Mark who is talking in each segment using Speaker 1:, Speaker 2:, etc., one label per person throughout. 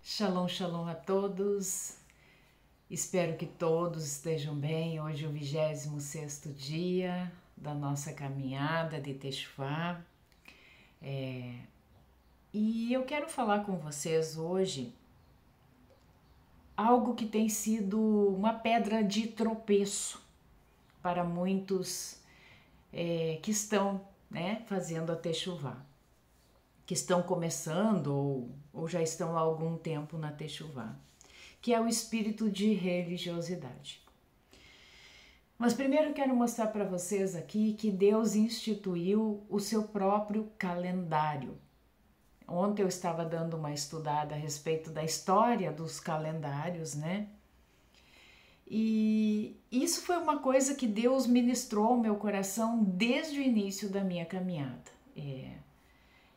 Speaker 1: Shalom, shalom a todos. Espero que todos estejam bem. Hoje é o 26º dia da nossa caminhada de Teshuvá. E eu quero falar com vocês hoje algo que tem sido uma pedra de tropeço para muitos que estão fazendo a Teshuvá, que estão começando ou já estão há algum tempo na Teshuvá, que é o espírito de religiosidade. Mas primeiro eu quero mostrar para vocês aqui que Deus instituiu o seu próprio calendário. Ontem eu estava dando uma estudada a respeito da história dos calendários, né? E isso foi uma coisa que Deus ministrou ao meu coração desde o início da minha caminhada.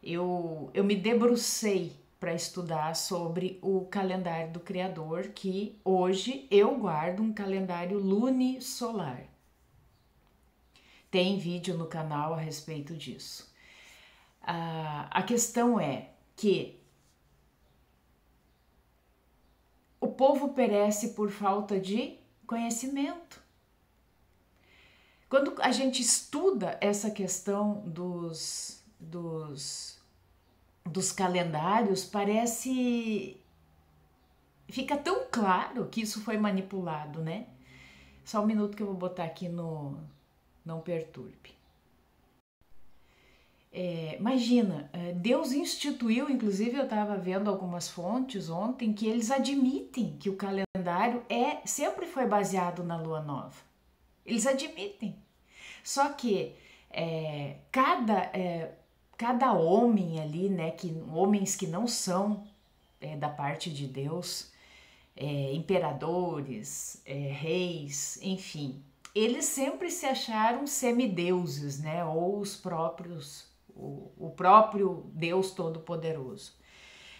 Speaker 1: Eu me debrucei para estudar sobre o calendário do Criador, que hoje eu guardo um calendário lunisolar. Tem vídeo no canal a respeito disso. A questão é que o povo perece por falta de conhecimento. Quando a gente estuda essa questão dos calendários, fica tão claro que isso foi manipulado, né? Só um minuto que eu vou botar aqui no Não Perturbe. Imagina, Deus instituiu, inclusive eu estava vendo algumas fontes ontem, que eles admitem que o calendário sempre foi baseado na lua nova. Eles admitem. Só que cada homem ali, né, homens que não são da parte de Deus, imperadores, reis, enfim, eles sempre se acharam semideuses, né, ou o próprio Deus Todo-Poderoso.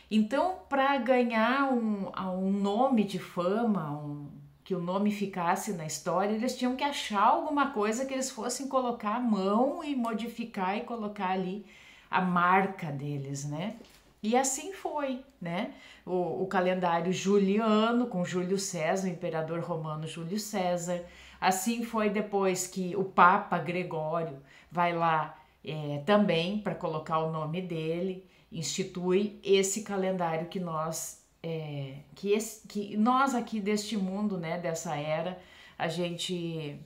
Speaker 1: Então, para ganhar um nome de fama, que o nome ficasse na história, eles tinham que achar alguma coisa que eles fossem colocar a mão e modificar e colocar ali a marca deles, né? E assim foi, né? O calendário juliano, com Júlio César, o imperador romano Júlio César. Assim foi depois que o Papa Gregório vai lá também para colocar o nome dele, institui esse calendário que nós aqui deste mundo, né, dessa era, a gente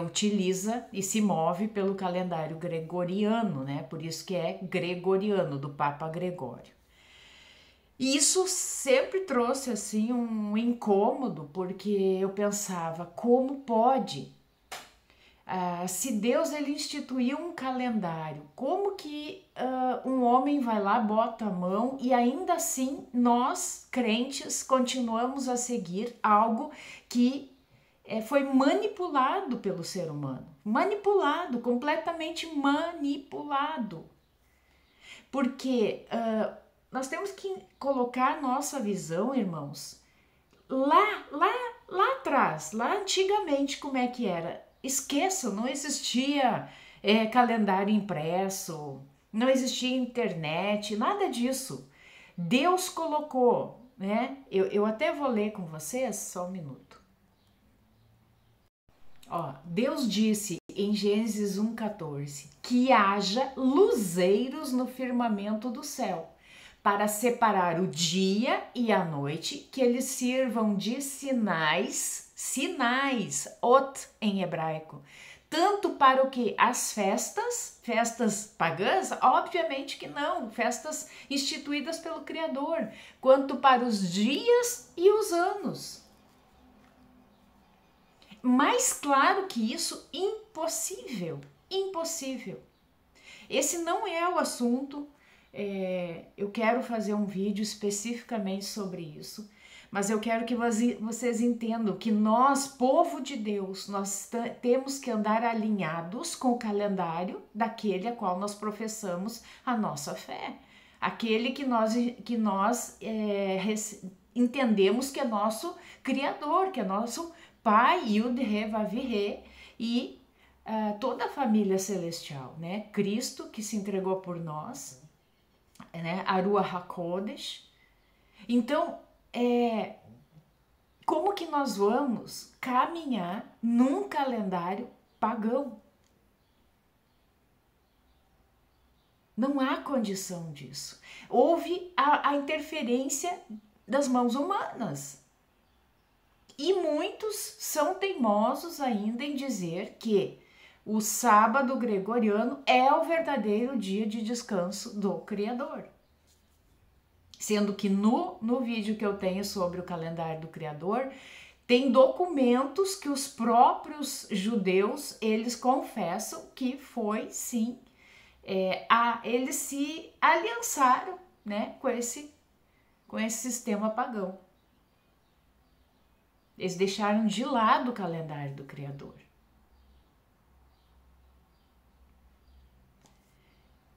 Speaker 1: utiliza e se move pelo calendário gregoriano, né? Por isso que é gregoriano, do Papa Gregório. E isso sempre trouxe assim um incômodo, porque eu pensava, como pode? Se Deus ele instituiu um calendário, como que um homem vai lá, bota a mão e ainda assim nós, crentes, continuamos a seguir algo que foi manipulado pelo ser humano? Manipulado, completamente manipulado. Porque nós temos que colocar a nossa visão, irmãos, lá atrás, lá antigamente, como é que era? Esqueçam, não existia calendário impresso, não existia internet, nada disso. Deus colocou, né? Eu até vou ler com vocês, só um minuto. Ó, Deus disse em Gênesis 1,14 que haja luzeiros no firmamento do céu, para separar o dia e a noite, que eles sirvam de sinais, ot em hebraico, tanto para o que? As festas pagãs? Obviamente que não, festas instituídas pelo Criador, quanto para os dias e os anos. Mais claro que isso, impossível, impossível. Esse não é o assunto. Eu quero fazer um vídeo especificamente sobre isso, mas eu quero que vocês entendam que nós, povo de Deus, nós temos que andar alinhados com o calendário daquele a qual nós professamos a nossa fé, aquele que nós entendemos que é nosso Criador, que é nosso Pai, Yud-He, Vav-He, e toda a família celestial, né? Cristo que se entregou por nós, né? A Ruach HaKodesh. Então, como que nós vamos caminhar num calendário pagão? Não há condição disso. Houve a interferência das mãos humanas. E muitos são teimosos ainda em dizer que o sábado gregoriano é o verdadeiro dia de descanso do Criador. Sendo que no vídeo que eu tenho sobre o calendário do Criador, tem documentos que os próprios judeus, eles confessam que foi sim, eles se aliançaram, né, com esse sistema pagão. Eles deixaram de lado o calendário do Criador.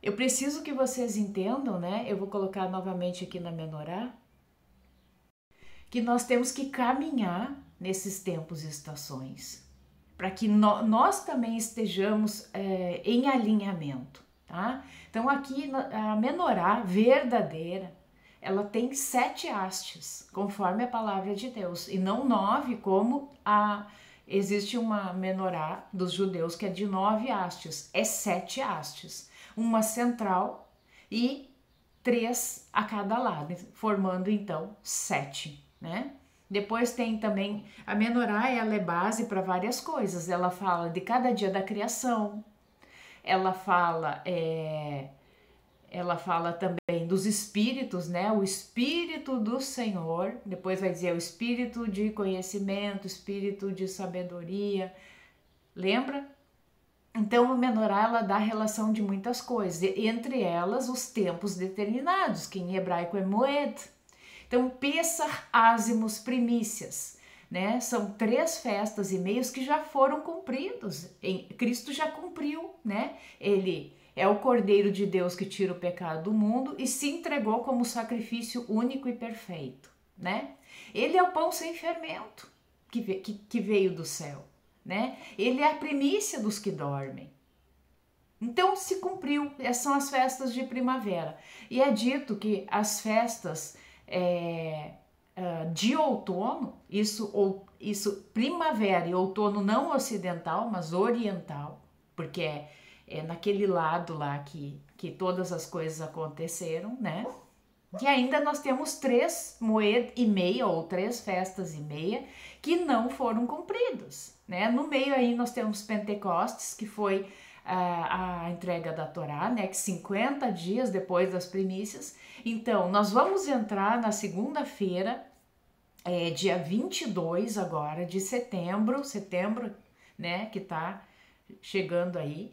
Speaker 1: Eu preciso que vocês entendam, né? Eu vou colocar novamente aqui na menorá, que nós temos que caminhar nesses tempos e estações, para que nós também estejamos em alinhamento, tá? Então aqui a menorá verdadeira, ela tem 7 hastes, conforme a palavra de Deus, e não 9, como existe uma menorá dos judeus que é de 9 hastes, é 7 hastes, uma central e 3 a cada lado, formando então 7, né? Depois tem também, a menorá, ela é base para várias coisas, ela fala de cada dia da criação, ela fala também dos espíritos, né? O espírito do Senhor, depois vai dizer o espírito de conhecimento, espírito de sabedoria, lembra? Então a menorá, ela dá relação de muitas coisas, entre elas os tempos determinados, que em hebraico é moed. Então Pessach, ázimos, primícias, né? São 3 festas e meios que já foram cumpridos. Cristo já cumpriu, né? Ele é o Cordeiro de Deus que tira o pecado do mundo e se entregou como sacrifício único e perfeito, né? Ele é o pão sem fermento que veio do céu, né? Ele é a primícia dos que dormem. Então se cumpriu, essas são as festas de primavera. E é dito que as festas de outono, isso primavera e outono não ocidental, mas oriental, porque é naquele lado lá que todas as coisas aconteceram, né? Que ainda nós temos 3 moed e meia, ou 3 festas e meia, que não foram cumpridas, né? No meio aí nós temos Pentecostes, que foi a entrega da Torá, né? Que 50 dias depois das primícias. Então, nós vamos entrar na segunda-feira, dia 22 agora de setembro, né? Que tá chegando aí,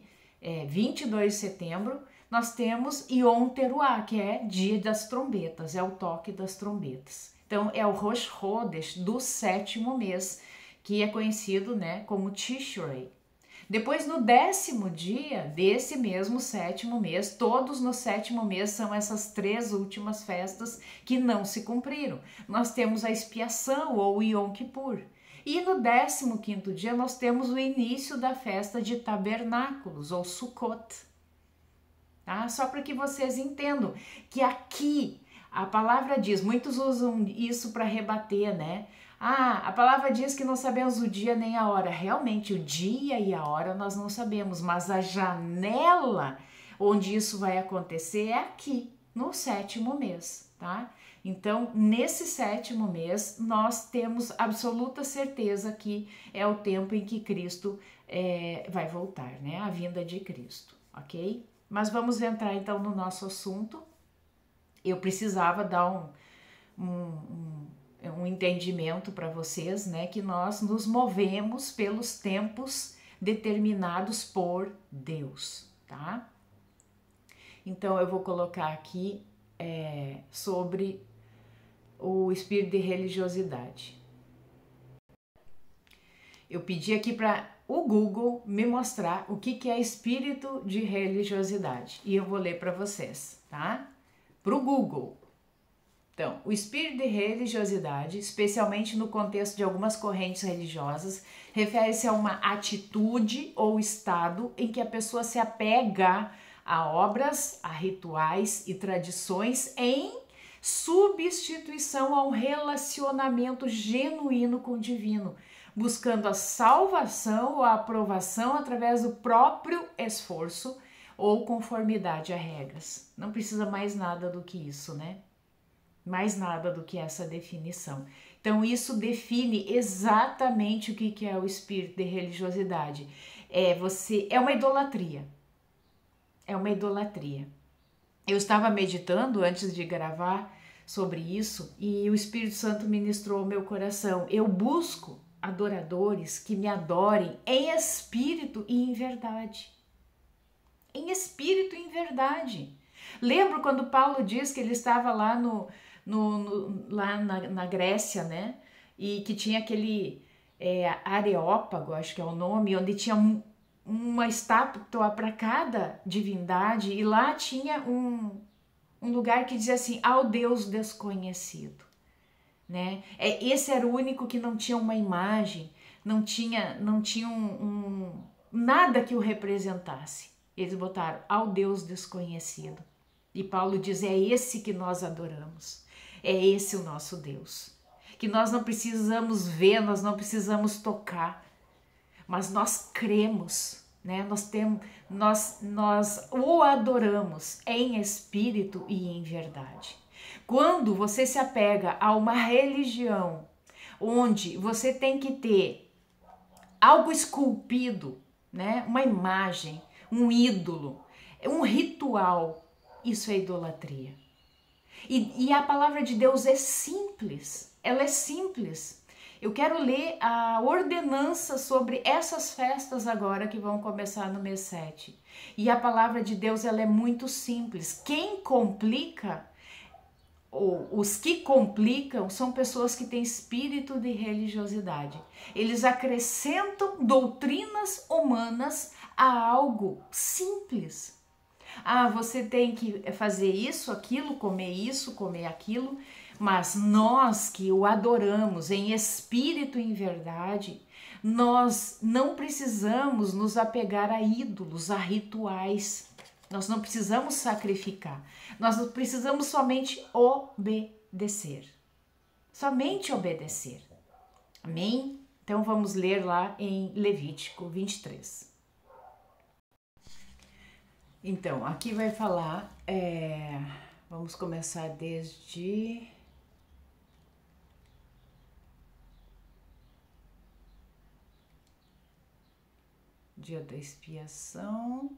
Speaker 1: 22 de setembro, nós temos Yom Teruah, que é dia das trombetas, é o toque das trombetas. Então é o Rosh Chodesh do 7º mês, que é conhecido, né, como Tishrei. Depois no 10º dia desse mesmo 7º mês, todos no 7º mês são essas 3 últimas festas que não se cumpriram. Nós temos a expiação ou Yom Kippur. E no 15º dia nós temos o início da festa de tabernáculos, ou Sukkot. Tá? Só para que vocês entendam que aqui a palavra diz, muitos usam isso para rebater, né? A palavra diz que não sabemos o dia nem a hora. Realmente, o dia e a hora nós não sabemos, mas a janela onde isso vai acontecer é aqui, no 7º mês, tá? Então, nesse 7º mês, nós temos absoluta certeza que é o tempo em que Cristo vai voltar, né? A vinda de Cristo, ok? Mas vamos entrar então no nosso assunto. Eu precisava dar um entendimento para vocês, né? Que nós nos movemos pelos tempos determinados por Deus, tá? Então, eu vou colocar aqui sobre o espírito de religiosidade. Eu pedi aqui para o Google me mostrar o que é espírito de religiosidade e eu vou ler para vocês, tá? Para o Google. Então, o espírito de religiosidade, especialmente no contexto de algumas correntes religiosas, refere-se a uma atitude ou estado em que a pessoa se apega a obras, a rituais e tradições em substituição a um relacionamento genuíno com o divino, buscando a salvação ou a aprovação através do próprio esforço ou conformidade a regras. Não precisa mais nada do que isso, né? Mais nada do que essa definição. Então isso define exatamente o que é o espírito de religiosidade. É uma idolatria. É uma idolatria. Eu estava meditando antes de gravar sobre isso e o Espírito Santo ministrou ao meu coração. Eu busco adoradores que me adorem em espírito e em verdade. Em espírito e em verdade. Lembro quando Paulo diz que ele estava lá lá na Grécia, né? E que tinha aquele Areópago, acho que é o nome, onde tinha uma estátua para cada divindade, e lá tinha um lugar que dizia assim, ao Deus desconhecido, né? Esse era o único que não tinha uma imagem, não tinha nada que o representasse. Eles botaram ao Deus desconhecido. E Paulo diz, é esse que nós adoramos, é esse o nosso Deus, que nós não precisamos ver, nós não precisamos tocar, mas nós cremos, né? Nós o adoramos em espírito e em verdade. Quando você se apega a uma religião onde você tem que ter algo esculpido, né? Uma imagem, um ídolo, um ritual, isso é idolatria. E a palavra de Deus é simples, ela é simples. Eu quero ler a ordenança sobre essas festas agora que vão começar no mês 7. E a palavra de Deus ela é muito simples. Quem complica, ou os que complicam, são pessoas que têm espírito de religiosidade. Eles acrescentam doutrinas humanas a algo simples. Você tem que fazer isso, comer aquilo, mas nós que o adoramos em espírito e em verdade, nós não precisamos nos apegar a ídolos, a rituais, nós não precisamos sacrificar, nós precisamos somente obedecer, amém? Então vamos ler lá em Levítico 23. Então, aqui vai falar, vamos começar desde dia da expiação.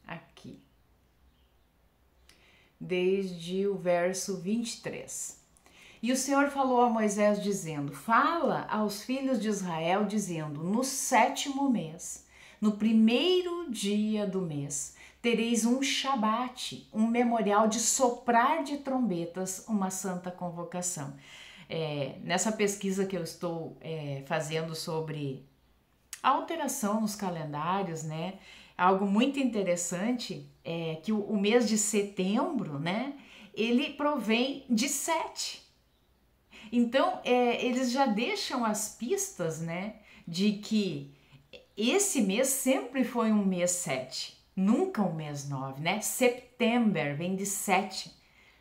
Speaker 1: Aqui. Desde o verso 23. E o Senhor falou a Moisés dizendo, fala aos filhos de Israel dizendo, no 7º mês, no 1º dia do mês, tereis um Shabate, um memorial de soprar de trombetas, uma santa convocação. Nessa pesquisa que eu estou fazendo sobre a alteração nos calendários, né? Algo muito interessante é que o mês de setembro, né? Ele provém de 7. Então, eles já deixam as pistas, né, de que esse mês sempre foi um mês 7, nunca um mês 9, né? September vem de 7,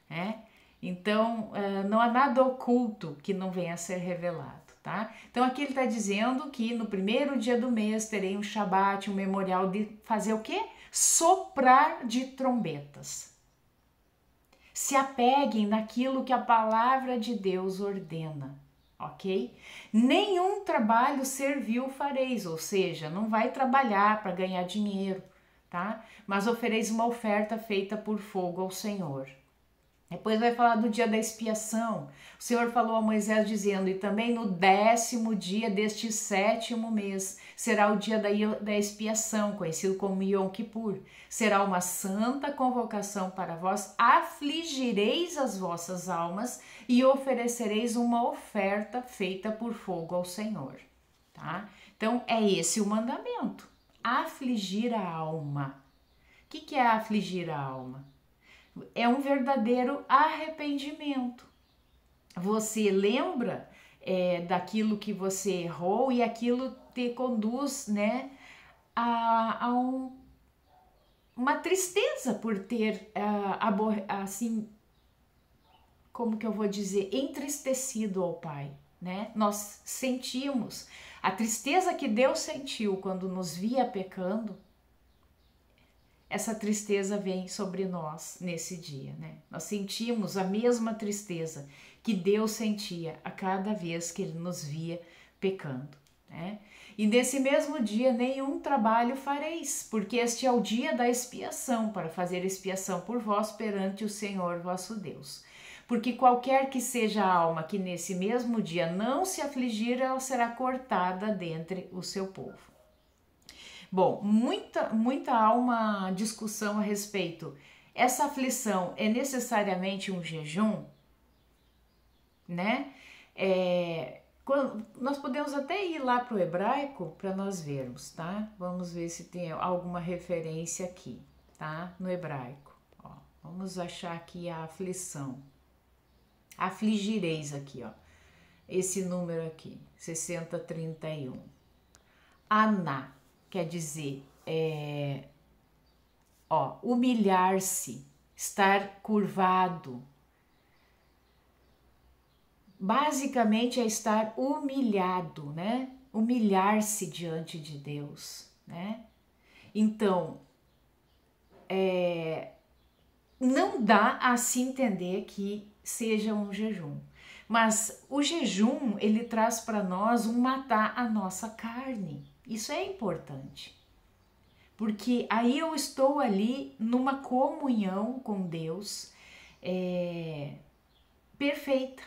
Speaker 1: né? Então, não há nada oculto que não venha a ser revelado, tá? Então, aqui ele está dizendo que no 1º dia do mês terei um Shabat, um memorial de fazer o quê? Soprar de trombetas. Se apeguem naquilo que a palavra de Deus ordena, ok? Nenhum trabalho servil fareis, ou seja, não vai trabalhar para ganhar dinheiro, tá? Mas ofereis uma oferta feita por fogo ao Senhor. Depois vai falar do dia da expiação. O Senhor falou a Moisés dizendo, e também no 10º dia deste 7º mês será o dia da expiação, conhecido como Yom Kippur. Será uma santa convocação para vós, afligireis as vossas almas e oferecereis uma oferta feita por fogo ao Senhor. Tá? Então é esse o mandamento, afligir a alma. O que é afligir a alma? É um verdadeiro arrependimento. Você lembra daquilo que você errou e aquilo te conduz, né, a uma tristeza por ter, assim, como que eu vou dizer, entristecido ao Pai, né? Nós sentimos a tristeza que Deus sentiu quando nos via pecando. Essa tristeza vem sobre nós nesse dia, né? Nós sentimos a mesma tristeza que Deus sentia a cada vez que Ele nos via pecando, né? E nesse mesmo dia nenhum trabalho fareis, porque este é o dia da expiação, para fazer expiação por vós perante o Senhor vosso Deus. Porque qualquer que seja a alma que nesse mesmo dia não se afligir, ela será cortada dentre o seu povo. Bom, há uma discussão a respeito. Essa aflição é necessariamente um jejum, né? Nós podemos até ir lá para o hebraico para nós vermos, tá? Vamos ver se tem alguma referência aqui, tá? No hebraico. Ó, vamos achar aqui a aflição. Afligireis aqui, ó. Esse número aqui, 6031. Aná, quer dizer, humilhar-se, estar curvado. Basicamente é estar humilhado, né? Humilhar-se diante de Deus, né? Então, não dá a se entender que seja um jejum. Mas o jejum, ele traz para nós matar a nossa carne. Isso é importante. Porque aí eu estou ali numa comunhão com Deus perfeita.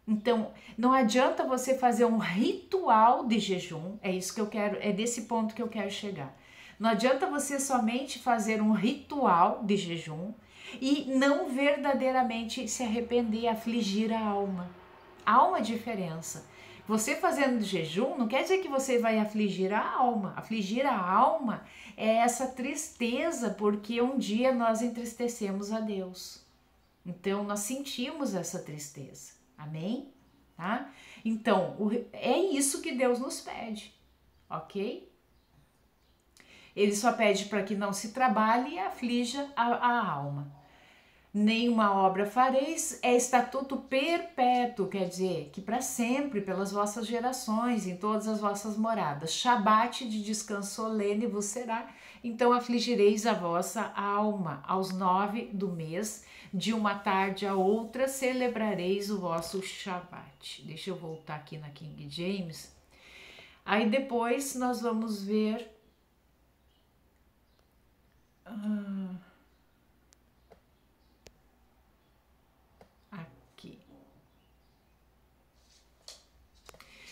Speaker 1: Então, não adianta você fazer um ritual de jejum, é isso que eu quero, é desse ponto que eu quero chegar. Não adianta você somente fazer um ritual de jejum e não verdadeiramente se arrepender, afligir a alma. Há uma diferença. Você fazendo jejum não quer dizer que você vai afligir a alma. Afligir a alma é essa tristeza porque um dia nós entristecemos a Deus. Então, nós sentimos essa tristeza. Amém? Tá? Então, é isso que Deus nos pede, ok? Ele só pede para que não se trabalhe e aflija a alma. Nenhuma obra fareis, é estatuto perpétuo, quer dizer, que para sempre, pelas vossas gerações, em todas as vossas moradas. Shabbat de descanso solene vos será, então afligireis a vossa alma. Aos 9 do mês, de uma tarde a outra, celebrareis o vosso Shabbat. Deixa eu voltar aqui na King James. Aí depois nós vamos ver...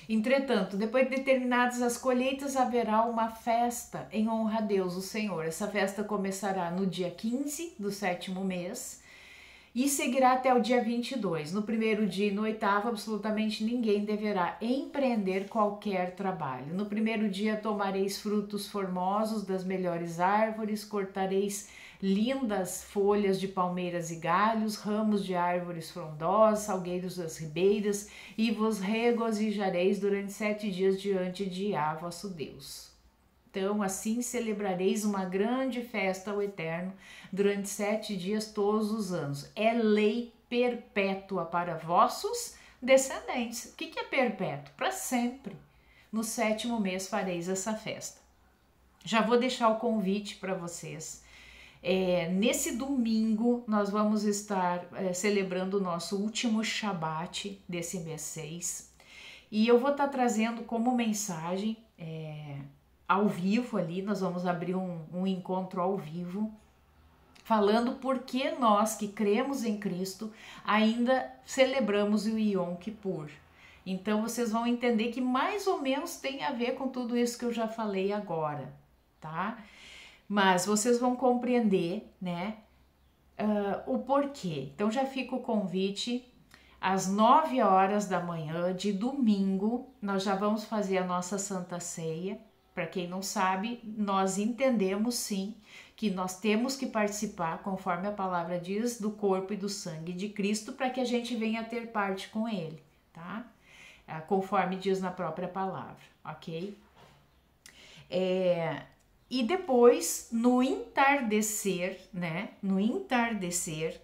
Speaker 1: Entretanto, depois de determinadas as colheitas, haverá uma festa em honra a Deus, o Senhor. Essa festa começará no dia 15 do 7º mês e seguirá até o dia 22. No primeiro dia e no 8º, absolutamente ninguém deverá empreender qualquer trabalho. No primeiro dia tomareis frutos formosos das melhores árvores, cortareis lindas folhas de palmeiras e galhos, ramos de árvores frondosas, salgueiros das ribeiras, e vos regozijareis durante 7 dias diante de Yahvé vosso Deus. Então, assim celebrareis uma grande festa ao Eterno durante 7 dias todos os anos. É lei perpétua para vossos descendentes. O que é perpétuo? Para sempre. No 7º mês fareis essa festa. Já vou deixar o convite para vocês. Nesse domingo nós vamos estar celebrando o nosso último Shabat desse mês 6 e eu vou estar trazendo como mensagem ao vivo ali, nós vamos abrir um encontro ao vivo falando por que nós que cremos em Cristo ainda celebramos o Yom Kippur. Então vocês vão entender que mais ou menos tem a ver com tudo isso que eu já falei agora, tá? Mas vocês vão compreender, né, o porquê. Então já fica o convite, às 9 horas da manhã de domingo, nós já vamos fazer a nossa Santa Ceia. Para quem não sabe, nós entendemos sim que nós temos que participar, conforme a palavra diz, do corpo e do sangue de Cristo, para que a gente venha ter parte com Ele, tá? Conforme diz na própria palavra, ok? E depois, no entardecer, né? No entardecer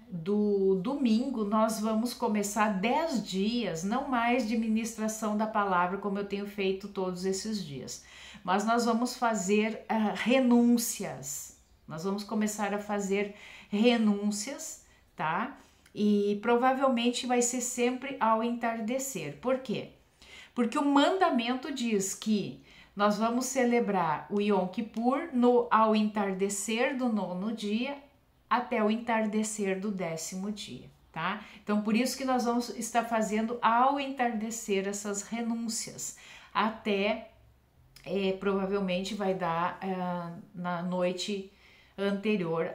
Speaker 1: do domingo, nós vamos começar 10 dias, não mais de ministração da palavra, como eu tenho feito todos esses dias, mas nós vamos fazer renúncias. Nós vamos começar a fazer renúncias, tá? E provavelmente vai ser sempre ao entardecer. Por quê? Porque o mandamento diz que nós vamos celebrar o Yom Kippur ao entardecer do 9º dia até o entardecer do 10º dia, tá? Então, por isso que nós vamos estar fazendo ao entardecer essas renúncias, até provavelmente vai dar na noite anterior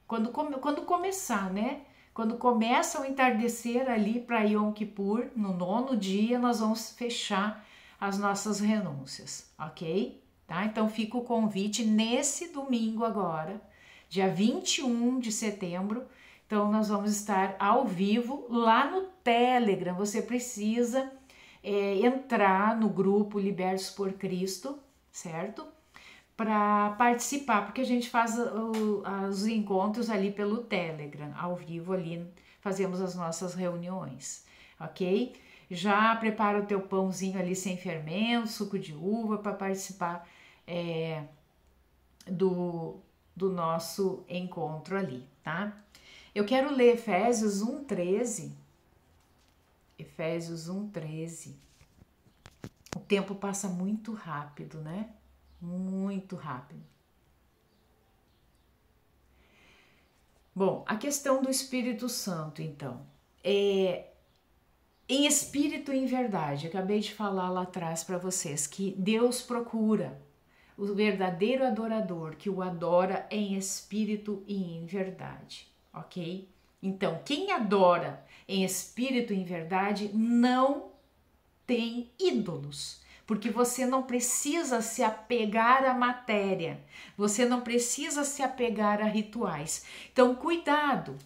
Speaker 1: quando começar, né? Quando começa o entardecer ali para Yom Kippur, no 9º dia, nós vamos fechar as nossas renúncias, ok? Tá? Então fica o convite nesse domingo agora, dia 21 de setembro, então nós vamos estar ao vivo lá no Telegram. Você precisa entrar no grupo Libertos por Cristo, certo? Para participar, porque a gente faz os encontros ali pelo Telegram, ao vivo ali, fazemos as nossas reuniões, ok? Já prepara o teu pãozinho ali sem fermento, suco de uva, para participar do nosso encontro ali, tá? Eu quero ler Efésios 1:13. Efésios 1:13. O tempo passa muito rápido, né? Muito rápido. Bom, a questão do Espírito Santo, então, em espírito e em verdade. Acabei de falar lá atrás para vocês que Deus procura o verdadeiro adorador que o adora em espírito e em verdade, ok? Então, quem adora em espírito e em verdade não tem ídolos, porque você não precisa se apegar à matéria, você não precisa se apegar a rituais. Então, cuidado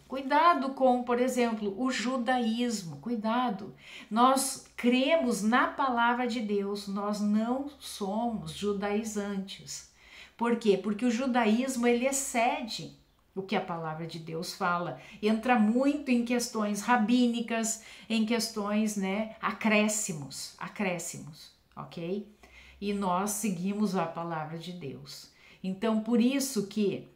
Speaker 1: com, por exemplo, o judaísmo, cuidado. Nós cremos na palavra de Deus, nós não somos judaizantes. Por quê? Porque o judaísmo, ele excede o que a palavra de Deus fala, entra muito em questões rabínicas, em questões, né, acréscimos, ok? E nós seguimos a palavra de Deus. Então, por isso que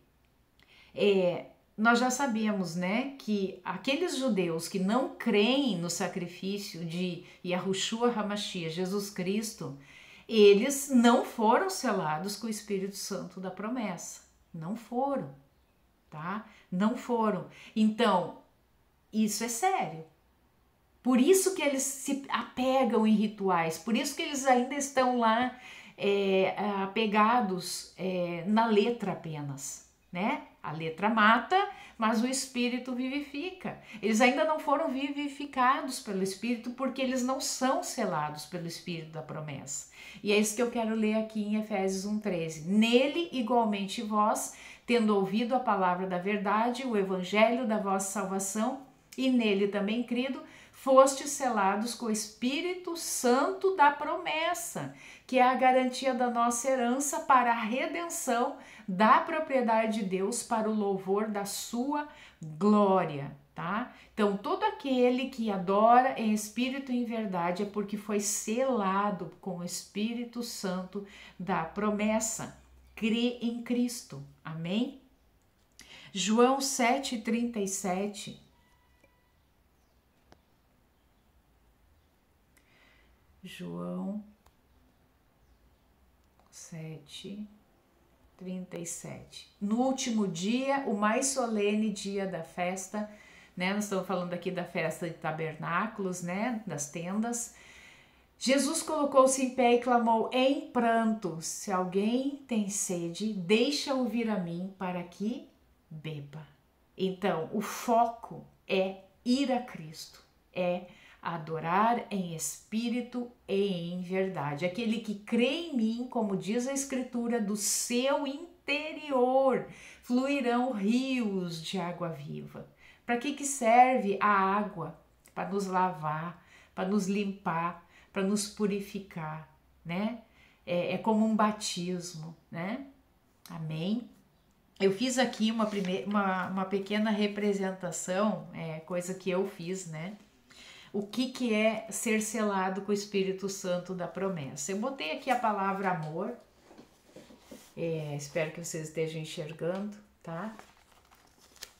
Speaker 1: nós já sabemos, né, que aqueles judeus que não creem no sacrifício de Yahushua HaMashiach, Jesus Cristo, eles não foram selados com o Espírito Santo da promessa. Não foram, tá? Não foram. Então, isso é sério. Por isso que eles se apegam em rituais, por isso que eles ainda estão lá apegados na letra apenas, né? A letra mata, mas o Espírito vivifica. Eles ainda não foram vivificados pelo Espírito porque eles não são selados pelo Espírito da promessa. E é isso que eu quero ler aqui em Efésios 1:13. Nele, igualmente vós, tendo ouvido a palavra da verdade, o evangelho da vossa salvação, e nele também crido, fostes selados com o Espírito Santo da promessa, que é a garantia da nossa herança para a redenção da propriedade de Deus para o louvor da sua glória, tá? Então, todo aquele que adora em espírito e em verdade é porque foi selado com o Espírito Santo da promessa. Crê em Cristo. Amém? João 7:37. João 7:37. No último dia, o mais solene dia da festa, né? Nós estamos falando aqui da festa de tabernáculos, né? Das tendas. Jesus colocou-se em pé e clamou em pranto: se alguém tem sede, deixa-o vir a mim para que beba. Então, o foco é ir a Cristo, é adorar em espírito e em verdade. Aquele que crê em mim, como diz a Escritura, do seu interior fluirão rios de água viva. Para que serve a água? Para nos lavar, para nos limpar, para nos purificar, né? é como um batismo, né? Amém? Eu fiz aqui uma pequena representação, coisa que eu fiz, né? O que é ser selado com o Espírito Santo da promessa. Eu botei aqui a palavra amor, espero que vocês estejam enxergando, tá?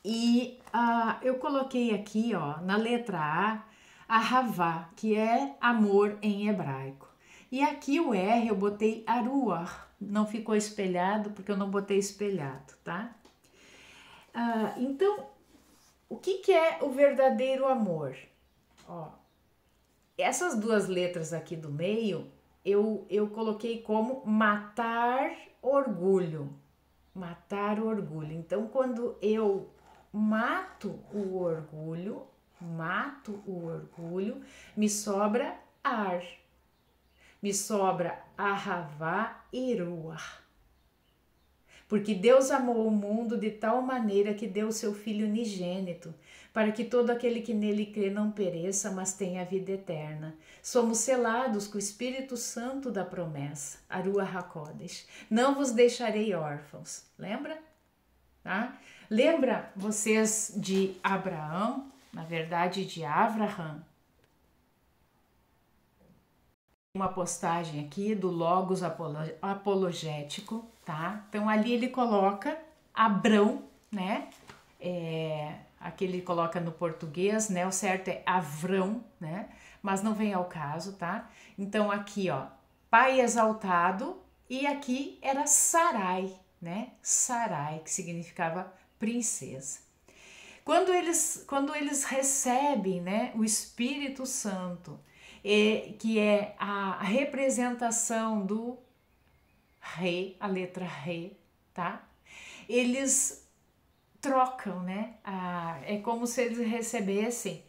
Speaker 1: E eu coloquei aqui, ó, na letra a Havá, que é amor em hebraico. E aqui o R eu botei Aruar, não ficou espelhado porque eu não botei espelhado, tá? Então, o que é o verdadeiro amor? Ó, essas duas letras aqui do meio eu coloquei como matar orgulho. Matar o orgulho. Então, quando eu mato o orgulho, me sobra ar, me sobra ahavá e ruach. Porque Deus amou o mundo de tal maneira que deu seu Filho unigênito, para que todo aquele que nele crê não pereça, mas tenha a vida eterna. Somos selados com o Espírito Santo da promessa, Aruach HaKodesh. Não vos deixarei órfãos. Lembra? Tá? Lembra vocês de Abraão, na verdade de Avraham? Uma postagem aqui do Logos Apologético, tá? Então ali ele coloca Abrão, né? Aqui ele coloca no português, né? O certo é Avrão, né? Mas não vem ao caso, tá? Então aqui, ó, pai exaltado, e aqui era Sarai, né? Sarai, que significava princesa. Quando eles recebem, né, o Espírito Santo, que é a representação do rei, a letra rei, tá? Eles trocam, né? É como se eles recebessem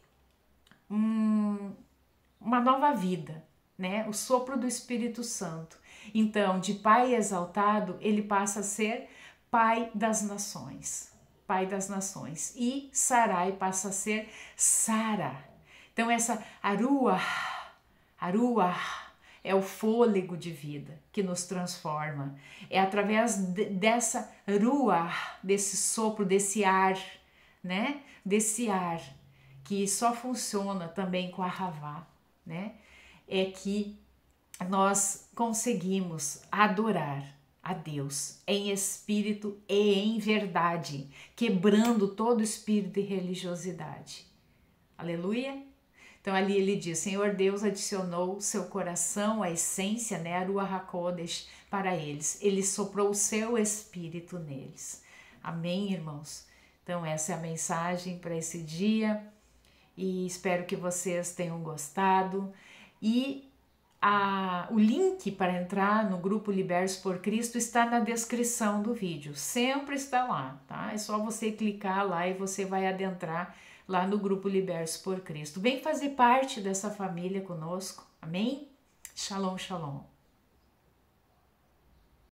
Speaker 1: uma nova vida, né? O sopro do Espírito Santo. Então, de pai exaltado, ele passa a ser pai das nações. Pai das nações. E Sarai passa a ser Sara. Então, essa Aruach é o fôlego de vida que nos transforma. É através dessa Ruach, desse sopro, desse ar, né? Desse ar, que só funciona também com a Havá, né? É que nós conseguimos adorar a Deus em espírito e em verdade, quebrando todo espírito de religiosidade. Aleluia! Então ali ele diz, Senhor Deus adicionou seu coração, a essência, né, a Ruach HaKodesh para eles. Ele soprou o seu espírito neles. Amém, irmãos? Então essa é a mensagem para esse dia e espero que vocês tenham gostado. E o link para entrar no grupo Libertos por Cristo está na descrição do vídeo, sempre está lá, tá? É só você clicar lá e você vai adentrar lá no grupo Libertos por Cristo. Vem fazer parte dessa família conosco, amém? Shalom, shalom.